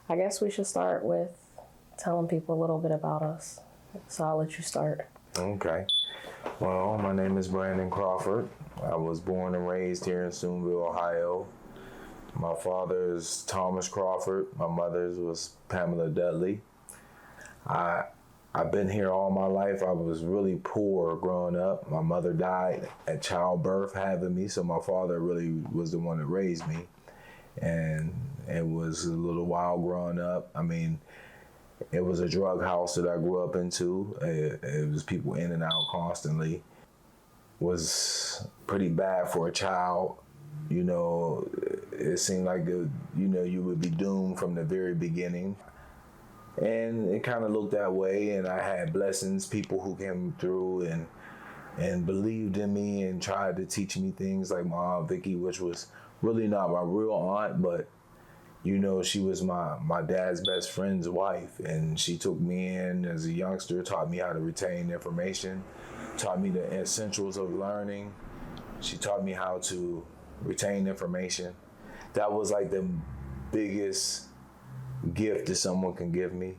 I guess we should start with telling people a little bit about us. So I'll let you start. Okay. Well, my name is Brandon Crawford. I was born and raised here in Steubenville, Ohio. My father is Thomas Crawford. My mother's was Pamela Dudley. I've been here all my life. I was really poor growing up. My mother died at childbirth having me, so my father really was the one that raised me. And it was a little while growing up. I mean, it was a drug house that I grew up into. It was people in and out constantly. It was pretty bad for a child. You know, it seemed like, you would be doomed from the very beginning. And it kind of looked that way, and I had blessings, people who came through and believed in me and tried to teach me things, like my Aunt Vicky, which was really not my real aunt, but she was my dad's best friend's wife, and she took me in as a youngster, taught me how to retain information, taught me the essentials of learning. She taught me how to retain information. That was like the biggest gift that someone can give me,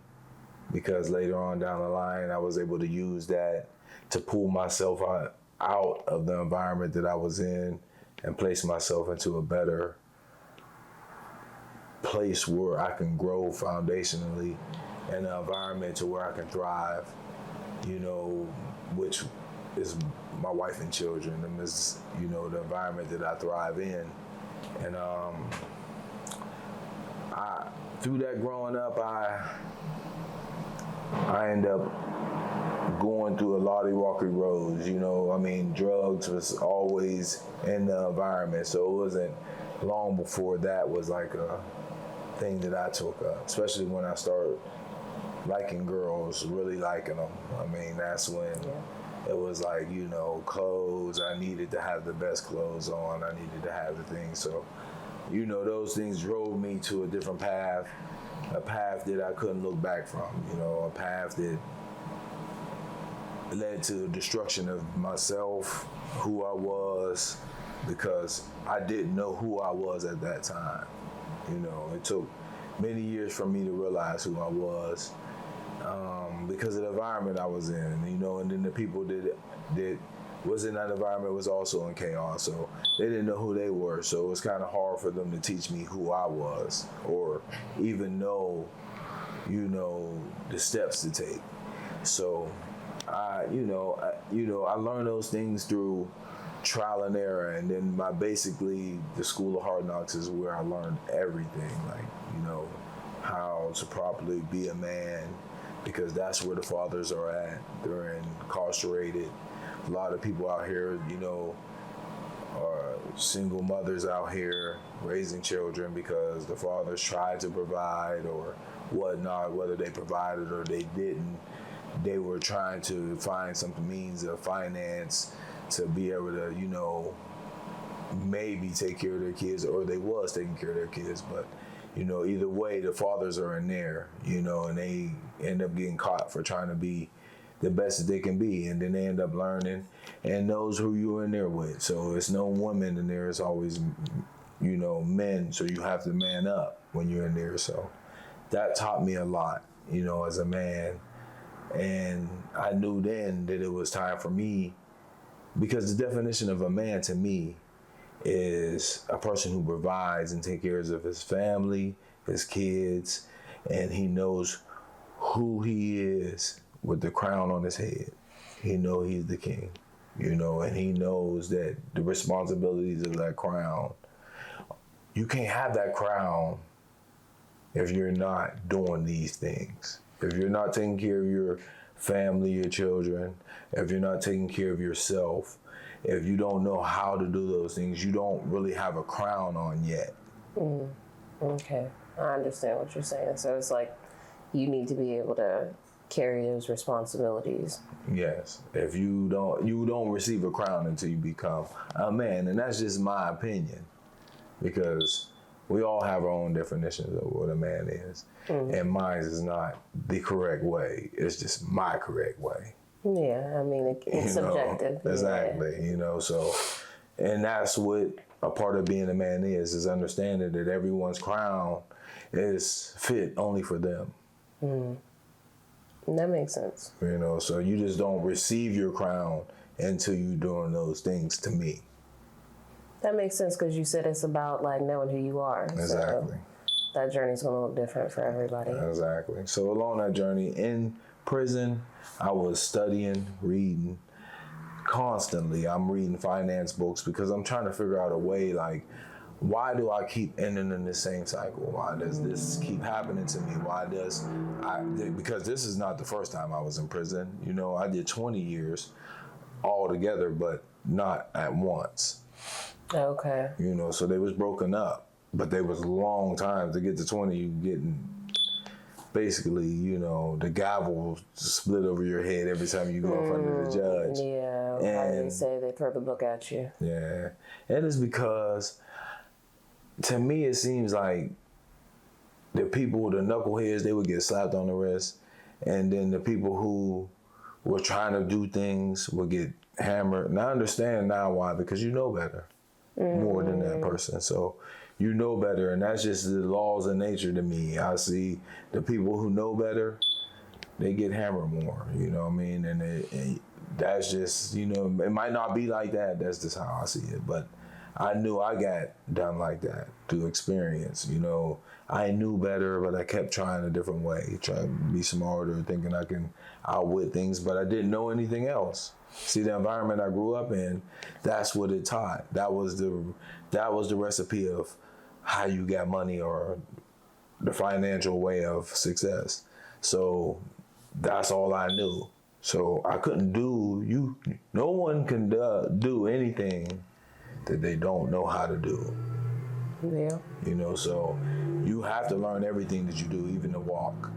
because later on down the line, I was able to use that to pull myself out of the environment that I was in and place myself into a better place where I can grow foundationally, in an environment to where I can thrive, which is my wife and children, and is, the environment that I thrive in. And through that growing up, I ended up going through a lot of rocky roads, drugs was always in the environment, so it wasn't long before that was like a thing that I took up, especially when I started liking girls, really liking them. I mean, that's when it was like, clothes, I needed to have the best clothes on, I needed to have the things, so those things drove me to a different path, a path that I couldn't look back from, a path that led to the destruction of myself, who I was, because I didn't know who I was at that time. It took many years for me to realize who I was, because of the environment I was in, and then the people that was in that environment was also in chaos, so they didn't know who they were, so it was kind of hard for them to teach me who I was, or even know, the steps to take. So I learned those things through trial and error, and then basically the School of Hard Knocks is where I learned everything, like, how to properly be a man, because that's where the fathers are at. They're incarcerated. A lot of people out here, are single mothers out here raising children because the fathers tried to provide or whatnot, whether they provided or they didn't. They were trying to find some means of finance to be able to, maybe take care of their kids, or they was taking care of their kids. But, either way, the fathers are in there, and they end up getting caught for trying to be the best that they can be, and then they end up learning and knows who you're in there with. So it's no women in there, it's always, men, so you have to man up when you're in there. So that taught me a lot, as a man. And I knew then that it was time for me, because the definition of a man to me is a person who provides and takes care of his family, his kids, and he knows who he is with the crown on his head. He knows he's the king, and he knows that the responsibilities of that crown, you can't have that crown if you're not doing these things. If you're not taking care of your family, your children, if you're not taking care of yourself, if you don't know how to do those things, you don't really have a crown on yet. Okay, I understand what you're saying. So it's like you need to be able to carry those responsibilities. Yes. If you don't receive a crown until you become a man, and that's just my opinion, because we all have our own definitions of what a man is, and mine is not the correct way. It's just my correct way. Yeah, I mean, it's subjective. Exactly, so, and that's what a part of being a man is understanding that everyone's crown is fit only for them. That makes sense. You know, so you just don't receive your crown until you doing those things to me. That makes sense because you said it's about like knowing who you are. Exactly. So that journey's going to look different for everybody. Exactly. So along that journey in prison, I was studying, reading constantly. I'm reading finance books because I'm trying to figure out a way, like, why do I keep ending in the same cycle? Why does this keep happening to me? Because this is not the first time I was in prison. You know, I did 20 years altogether, but not at once. Okay. You know, so they was broken up, but they was long times to get to 20. You getting basically, you know, the gavel split over your head every time you go in front of the judge. Yeah. How do they say they throw the book at you? Yeah, and it's because to me it seems like the people, the knuckleheads, they would get slapped on the wrist, and then the people who were trying to do things would get hammered. And I understand now why, because you know better. More than that person. So you know better, and that's just the laws of nature to me. I see the people who know better, they get hammered more, you know what I mean? And that's just, you know, it might not be like that. That's just how I see it. But I knew I got done like that through experience, you know. I knew better, but I kept trying a different way, trying to be smarter, thinking I can outwit things, but I didn't know anything else. See, the environment I grew up in, that's what it taught. That was the recipe of how you got money or the financial way of success. So that's all I knew. So I couldn't no one can do anything that they don't know how to do. Yeah. You know, so you have to learn everything that you do, even to walk,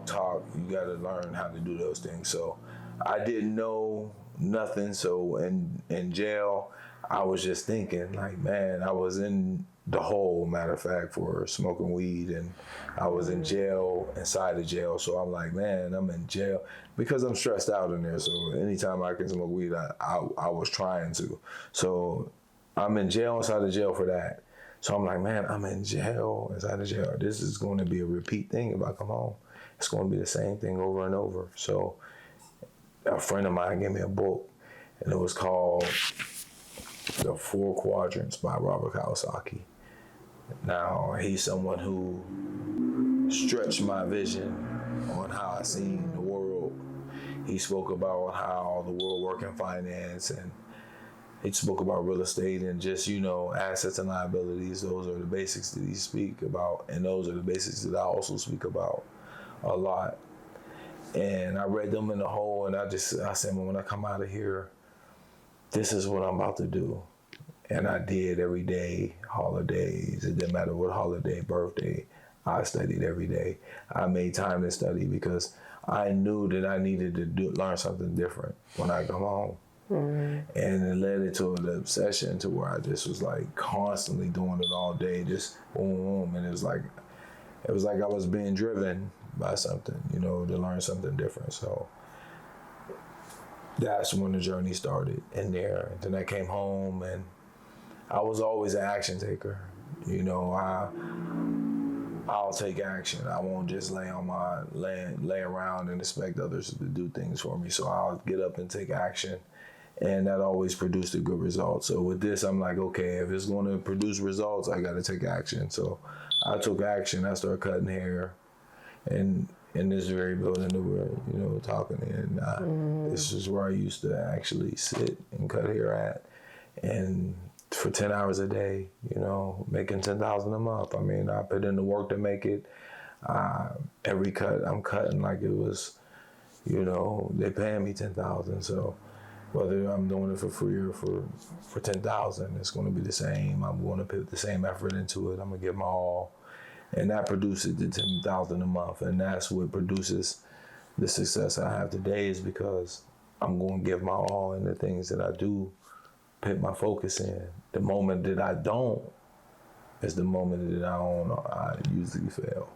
talk. You got to learn how to do those things. So I didn't know nothing. So in jail, I was just thinking, like, man, I was in the hole, matter of fact, for smoking weed, and I was in jail, inside the jail. So I'm like, man, I'm in jail because I'm stressed out in there. So anytime I can smoke weed, I was trying to. So I'm in jail, inside the jail for that. So I'm like, man, I'm in jail, inside the jail. This is going to be a repeat thing if I come home. It's going to be the same thing over and over. So a friend of mine gave me a book, and it was called The Four Quadrants by Robert Kiyosaki. Now, he's someone who stretched my vision on how I seen the world. He spoke about how the world worked in finance, and he spoke about real estate and just, you know, assets and liabilities. Those are the basics that he speak about, and those are the basics that I also speak about a lot. And I read them in the whole, and I said, well, when I come out of here, this is what I'm about to do. And I did every day, holidays. It didn't matter what holiday, birthday, I studied every day. I made time to study because I knew that I needed to learn something different when I come home. Mm-hmm. And it led into an obsession to where I just was like constantly doing it all day, just boom, boom. And it was like I was being driven by something, you know, to learn something different. So that's when the journey started in there. And then I came home, and I was always an action taker. You know, I'll take action. I won't just lay around and expect others to do things for me. So I'll get up and take action. And that always produced a good result. So with this, I'm like, okay, if it's going to produce results, I got to take action. So I took action. I started cutting hair. And in this very building that we're, you know, talking in, this is where I used to actually sit and cut hair at. And for 10 hours a day, you know, making $10,000 a month. I mean, I put in the work to make it. Every cut I'm cutting like it was, you know, they paying me $10,000. So whether I'm doing it for free or for $10,000, it's going to be the same. I'm going to put the same effort into it. I'm going to give my all. And that produces the $10,000 a month. And that's what produces the success I have today, is because I'm going to give my all in the things that I do put my focus in. The moment that I don't is the moment that I usually fail.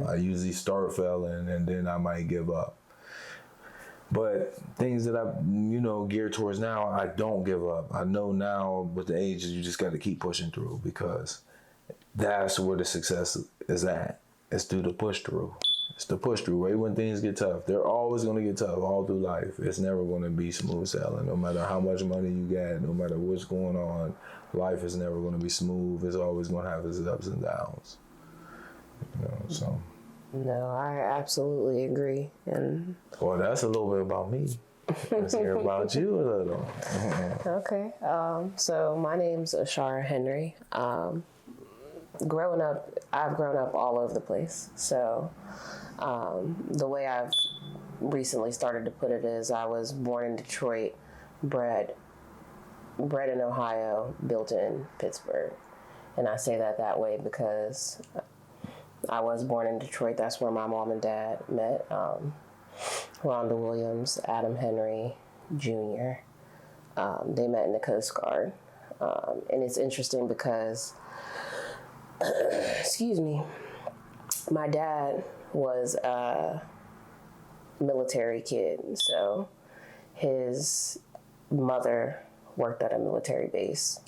I usually start failing, and then I might give up. But things that I, you know, geared towards now, I don't give up. I know now with the age, you just got to keep pushing through, because that's where the success is at. It's through the push through. It's the push through. Right when things get tough, they're always going to get tough all through life. It's never going to be smooth sailing. No matter how much money you got, no matter what's going on, life is never going to be smooth. It's always going to have its ups and downs. You know, so. No, I absolutely agree. And well, that's a little bit about me. Let's hear about you a little. Okay. So my name's Ishara Henry. Growing up, I've grown up all over the place. So the way I've recently started to put it is I was born in Detroit, bred in Ohio, built in Pittsburgh. And I say that way because I was born in Detroit. That's where my mom and dad met. Rhonda Williams, Adam Henry Jr. They met in the Coast Guard. And it's interesting because, excuse me, my dad was a military kid. So his mother worked at a military base.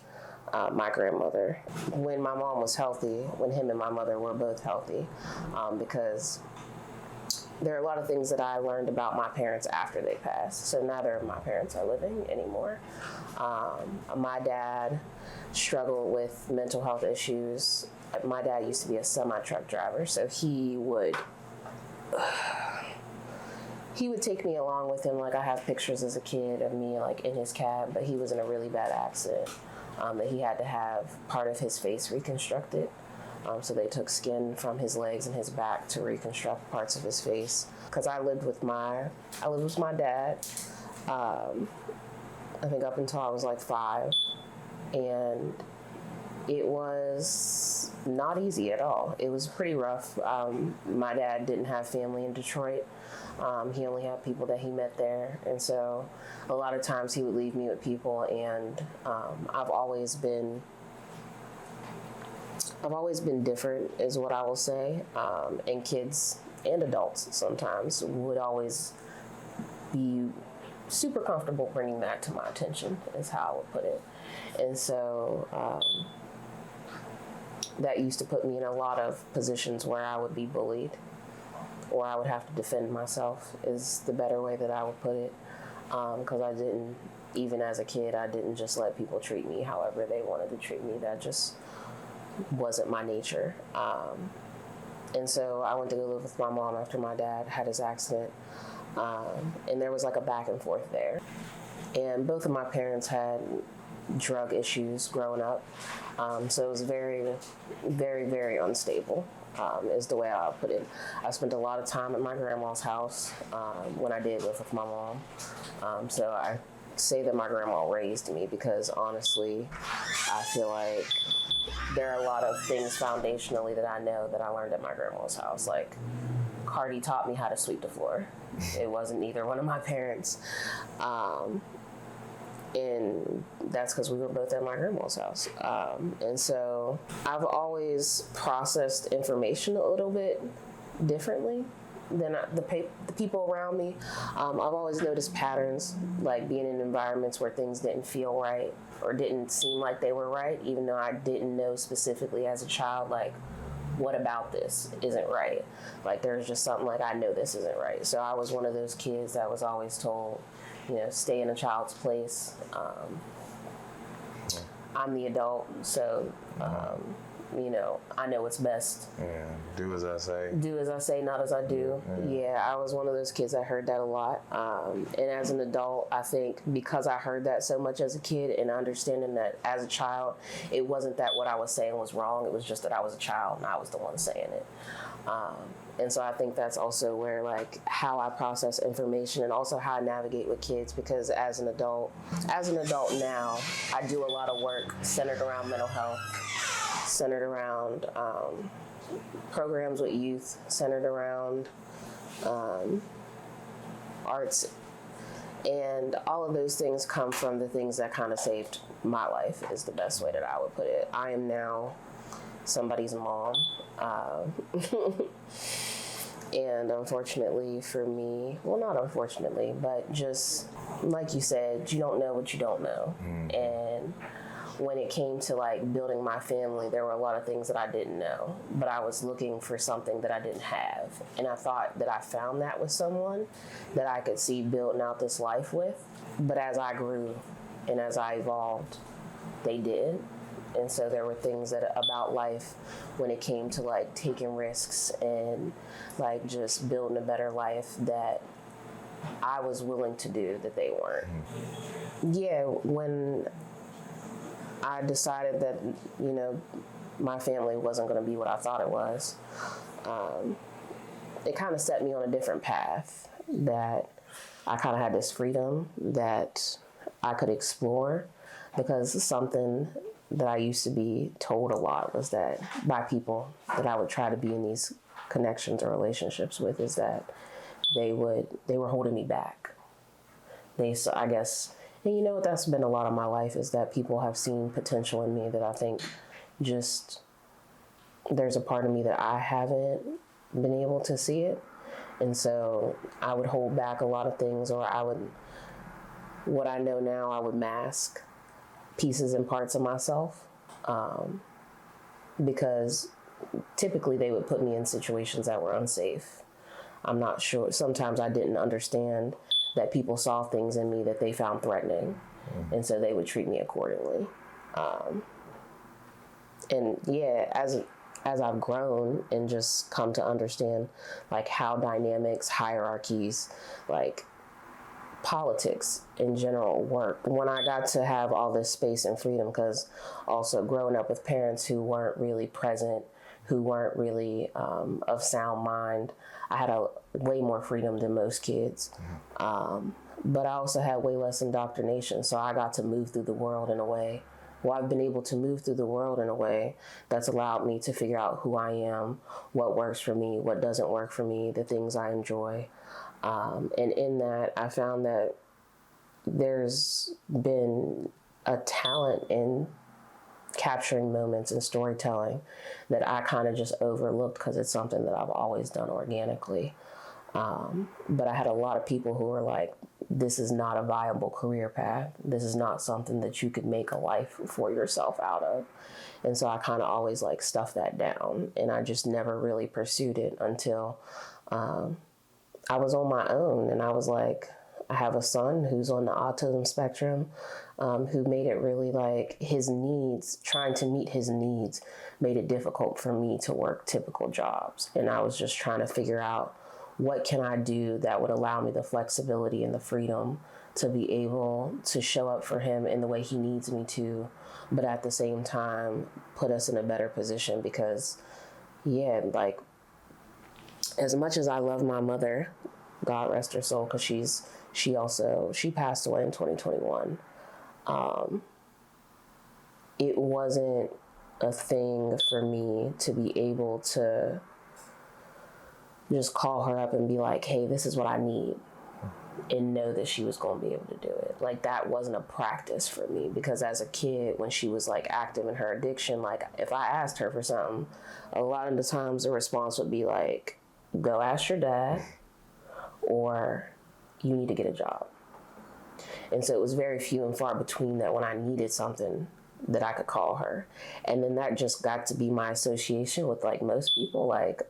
My grandmother, when my mom was healthy, when him and my mother were both healthy, because there are a lot of things that I learned about my parents after they passed. So neither of my parents are living anymore. My dad struggled with mental health issues. My dad used to be a semi-truck driver, so he would take me along with him. Like, I have pictures as a kid of me like in his cab, but he was in a really bad accident that he had to have part of his face reconstructed. So they took skin from his legs and his back to reconstruct parts of his face. Because I lived with my dad, I think up until I was like 5, and it was not easy at all. It was pretty rough. My dad didn't have family in Detroit. He only had people that he met there, and so a lot of times he would leave me with people, and I've always been different, is what I will say. And kids and adults sometimes would always be super comfortable bringing that to my attention, is how I would put it. And so that used to put me in a lot of positions where I would be bullied, or I would have to defend myself, is the better way that I would put it. Because I didn't, even as a kid, I didn't just let people treat me however they wanted to treat me. That just wasn't my nature. And so I went to go live with my mom after my dad had his accident. And there was like a back and forth there. And both of my parents had drug issues growing up. So it was very, very, very unstable, is the way I would put it. I spent a lot of time at my grandma's house when I did live with my mom. So I say that my grandma raised me because honestly, I feel like there are a lot of things foundationally that I know that I learned at my grandma's house. Like, Cardi taught me how to sweep the floor. It wasn't either one of my parents. And that's because we were both at my grandma's house. And so I've always processed information a little bit differently than the people around me. I've always noticed patterns, like being in environments where things didn't feel right or didn't seem like they were right, even though I didn't know specifically as a child, like, what about this isn't right? Like, there's just something like, I know this isn't right. So I was one of those kids that was always told, stay in a child's place. I'm the adult, so, I know what's best. Yeah, do as I say. Do as I say, not as I do. Yeah, I was one of those kids that heard that a lot. And as an adult, I think because I heard that so much as a kid and understanding that as a child, it wasn't that what I was saying was wrong. It was just that I was a child and I was the one saying it. And so I think that's also where, like, how I process information and also how I navigate with kids, because as an adult now, I do a lot of work centered around mental health, centered around programs with youth, centered around arts. And all of those things come from the things that kind of saved my life, is the best way that I would put it. I am now somebody's mom. And unfortunately for me, well, not unfortunately, but just like you said, you don't know what you don't know. And when it came to like building my family, there were a lot of things that I didn't know, but I was looking for something that I didn't have. And I thought that I found that with someone that I could see building out this life with. But as I grew and as I evolved, they did. And so there were things that about life when it came to like taking risks and like just building a better life that I was willing to do that they weren't. Yeah, when I decided that, you know, my family wasn't going to be what I thought it was, it kind of set me on a different path, that I kind of had this freedom that I could explore, because something that I used to be told a lot was that by people that I would try to be in these connections or relationships with, is that they were holding me back. I guess, and you know what, that's been a lot of my life, is that people have seen potential in me that I think just, there's a part of me that I haven't been able to see it. And so I would hold back a lot of things, or what I know now, I would mask pieces and parts of myself, because typically they would put me in situations that were unsafe. I'm not sure. Sometimes I didn't understand that people saw things in me that they found threatening, and so they would treat me accordingly. And yeah, as I've grown and just come to understand like how dynamics, hierarchies, like politics in general work, when I got to have all this space and freedom, because also growing up with parents who weren't really present, who weren't really of sound mind, I had a way more freedom than most kids. But I also had way less indoctrination, so I got to move through the world in a way. Well, I've been able to move through the world in a way that's allowed me to figure out who I am, what works for me, what doesn't work for me, the things I enjoy. And in that, I found that there's been a talent in capturing moments and storytelling that I kind of just overlooked because it's something that I've always done organically. But I had a lot of people who were like, this is not a viable career path. This is not something that you could make a life for yourself out of. And so I kind of always like stuffed that down, and I just never really pursued it until I was on my own. And I was like, I have a son who's on the autism spectrum, who made it really like his needs, trying to meet his needs, made it difficult for me to work typical jobs. And I was just trying to figure out, what can I do that would allow me the flexibility and the freedom to be able to show up for him in the way he needs me to, but at the same time put us in a better position. Because yeah, like as much as I love my mother, God rest her soul, because she passed away in 2021. It wasn't a thing for me to be able to just call her up and be like, hey, this is what I need, and know that she was going to be able to do it. Like, that wasn't a practice for me, because as a kid, when she was like active in her addiction, like if I asked her for something, a lot of the times the response would be like, go ask your dad, or you need to get a job. And so it was very few and far between that when I needed something that I could call her. And then that just got to be my association with like most people, like,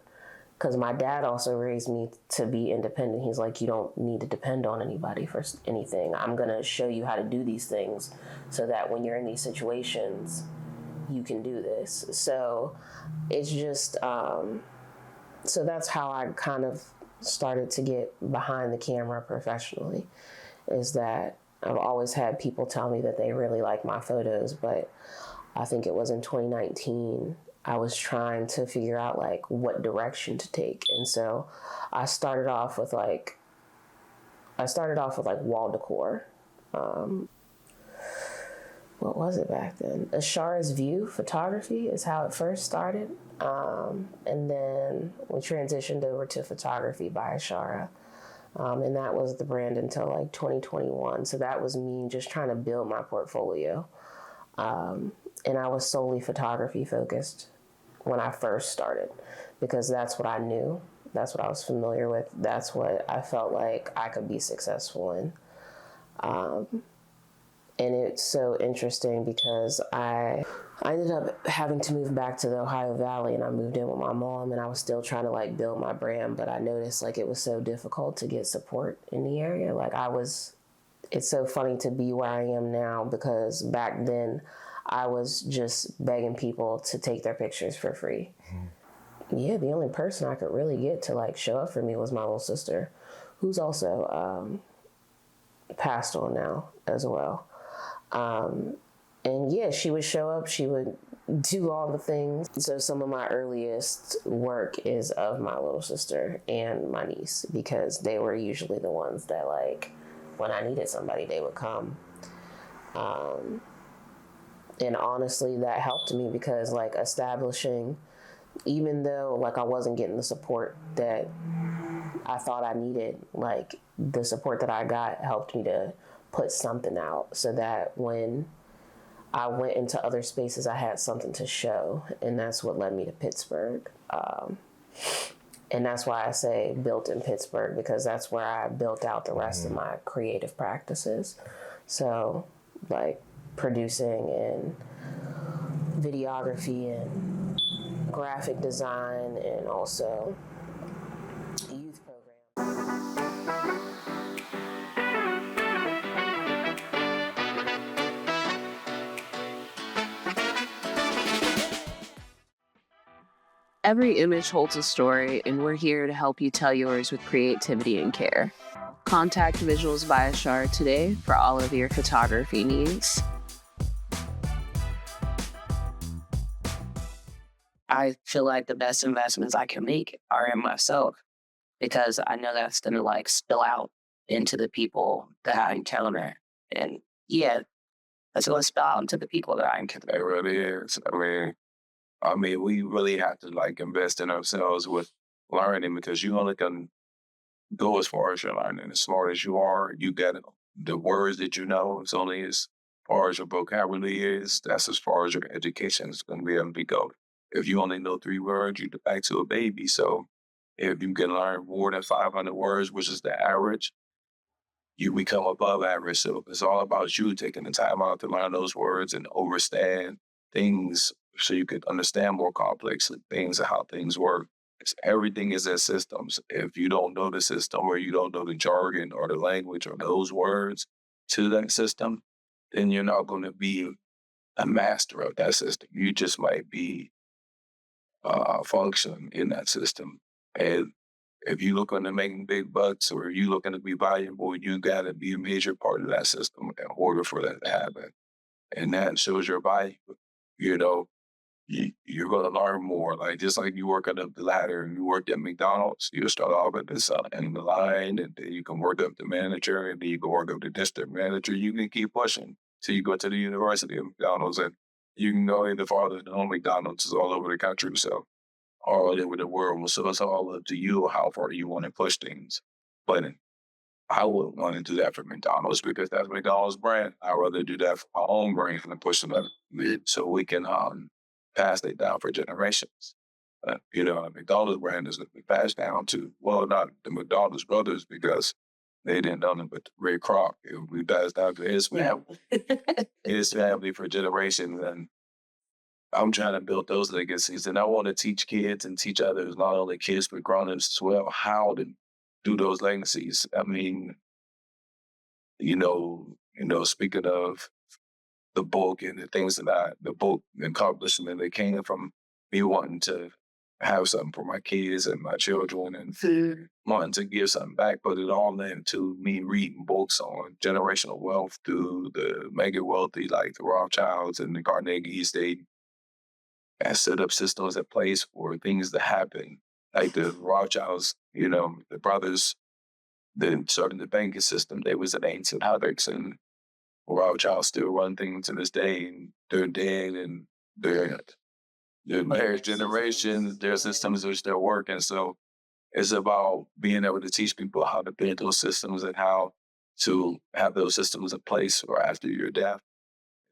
because my dad also raised me to be independent. He's like, you don't need to depend on anybody for anything. I'm going to show you how to do these things so that when you're in these situations, you can do this. So it's just, so that's how I kind of started to get behind the camera professionally, is that I've always had people tell me that they really like my photos, but I think it was in 2019, I was trying to figure out like what direction to take. And so I started off with like wall decor. What was it back then? Ishara's View photography is how it first started. And then we transitioned over to Photography by Ishara. And that was the brand until like 2021. So that was me just trying to build my portfolio. And I was solely photography focused when I first started, because that's what I knew. That's what I was familiar with. That's what I felt like I could be successful in. And it's so interesting because I ended up having to move back to the Ohio Valley, and I moved in with my mom, and I was still trying to like build my brand, but I noticed like it was so difficult to get support in the area. It's so funny to be where I am now, because back then I was just begging people to take their pictures for free. Yeah, the only person I could really get to like show up for me was my little sister, who's also passed on now as well. And yeah, she would show up, she would do all the things. So some of my earliest work is of my little sister and my niece, because they were usually the ones that, like, when I needed somebody, they would come. And honestly, that helped me, because like establishing, even though like I wasn't getting the support that I thought I needed, like the support that I got helped me to put something out, so that when I went into other spaces, I had something to show. And that's what led me to Pittsburgh. And that's why I say built in Pittsburgh, because that's where I built out the rest of my creative practices. So like producing and videography and graphic design, and also youth programs. Every image holds a story, and we're here to help you tell yours with creativity and care. Contact Visuals by Ishara today for all of your photography needs. I feel like the best investments I can make are in myself, because I know that's going to like spill out into the people that I encounter. And yeah, that's going to spill out into the people that I encounter. It really is. I mean, we really have to like invest in ourselves with learning, because you only can go as far as you're learning. As smart as you are, you get the words that you know. It's only as far as your vocabulary is. That's as far as your education is going to be able to go. If you only know 3 words, you're back to a baby. So if you can learn more than 500 words, which is the average, you become above average. So it's all about you taking the time out to learn those words and understand things, so you could understand more complex things and how things work. Everything is in systems. If you don't know the system, or you don't know the jargon or the language or those words to that system, then you're not going to be a master of that system. You just might be functioning in that system. And if you're looking to make big bucks, or you looking to be valuable, you got to be a major part of that system in order for that to happen. And that shows your value. You know, you're going to learn more. Like, just like you work up the ladder and you work at McDonald's, you start off at this end of the line, and then you can work up to manager, and then you can work up to district manager. You can keep pushing till you go to the University of McDonald's, and you can go even farther than McDonald's is all over the country. So all over the world. So it's all up to you how far you want to push things. But I wouldn't want to do that for McDonald's, because that's McDonald's brand. I'd rather do that for my own brand and push them up, so we can pass it down for generations. The McDonald's brand is going to be passed down to, well, not the McDonald's brothers, because they didn't know them, but Ray Kroc. It will be passed down to his family, his family for generations. And I'm trying to build those legacies, and I want to teach kids and teach others, not only kids but grown-ups as well, how to do those legacies. I mean, speaking of the book and the things the book accomplishment that came from me wanting to have something for my kids and my children, and wanting to give something back, but it all led to me reading books on generational wealth through the mega wealthy, like the Rothschilds and the Carnegie Estate, and set up systems in place for things to happen. Like the Rothschilds, the brothers that started the banking system, they was an ancient habits, and Rothschilds still run things to this day, and they're dead, and their next generation, their systems are still working. So it's about being able to teach people how to build those systems and how to have those systems in place for after your death.